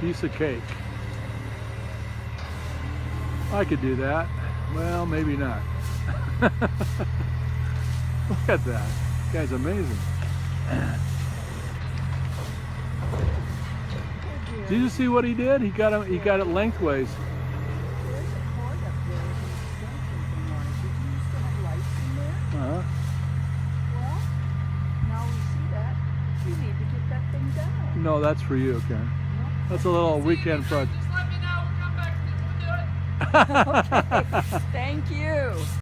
piece of cake. I could do that. Well, maybe not. Look at that. This guy's amazing. Did you see what he did? He got it lengthways. There's a cord up there with an extension from one. Did you used to have lights in there? Uh-huh. Well, now we see that. You need to get that thing down. No, that's for you, Karen. That's a little weekend project. Just let me know. We'll come back and we'll do it. Okay, thank you.